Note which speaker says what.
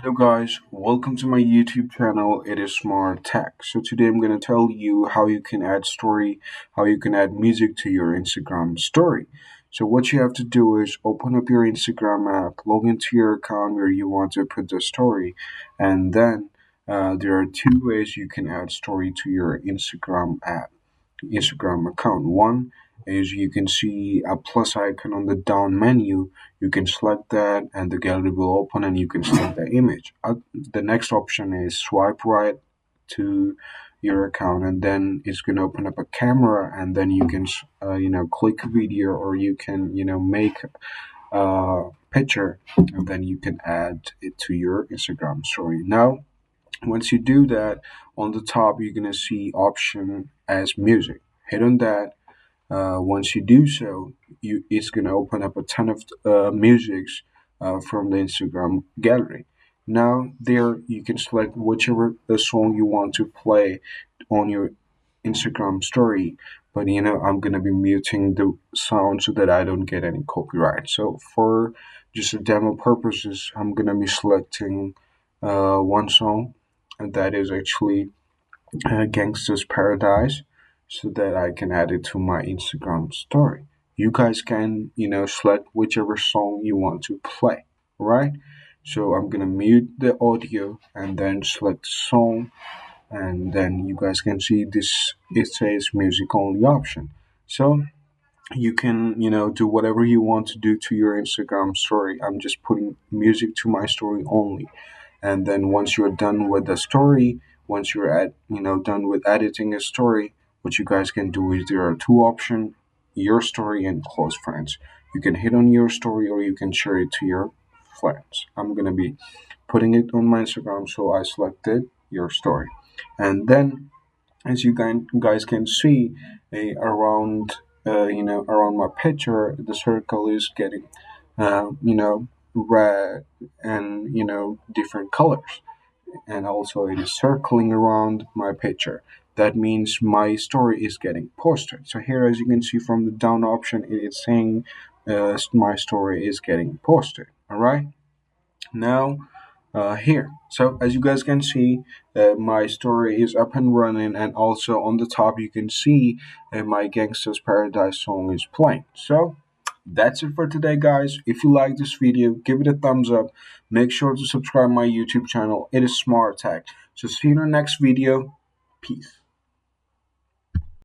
Speaker 1: Hello guys, welcome to my YouTube channel. It is Smart Tech. So today I'm going to tell you how you can add story, how you can add music to your Instagram story. So what you have to do is open up your Instagram app, log into your account where you want to put the story, and then there are two ways you can add story to your Instagram app. Instagram account. One is you can see a plus icon on the down menu. You can select that, and the gallery will open, and you can select the image. The next option is swipe right to your account, and then it's going to open up a camera, and then you can click video, or you can make a picture, and then you can add it to your Instagram story. Now once you do that, on the top you're gonna see option as music. Hit on that. Once you do so, it's gonna open up a ton of musics from the Instagram gallery. Now there you can select whichever song you want to play on your Instagram story. But I'm gonna be muting the sound so that I don't get any copyright. So for just a demo purposes, I'm gonna be selecting one song, and that is actually Gangsta's Paradise, so that I can add it to my Instagram story. You guys can, select whichever song you want to play, right? So I'm gonna mute the audio and then select the song, and then you guys can see this. It says music only option. So you can, do whatever you want to do to your Instagram story. I'm just putting music to my story only, and then once you're done with the story, once you're done with editing a story, what you guys can do is there are two options: your story and close friends. You can hit on your story, or you can share it to your friends. I'm gonna be putting it on my Instagram, so I selected your story. And then, as you guys can see, around around my picture, the circle is getting red and different colors, and also it is circling around my picture. That means my story is getting posted. So here, as you can see from the down option, it is saying my story is getting posted. All right. Now here, so as you guys can see, my story is up and running, and also on the top you can see my Gangsta's Paradise song is playing. So that's it for today, guys. If you like this video, give it a thumbs up. Make sure to subscribe my YouTube channel. It is Smart Tech. So see you in the next video. Peace.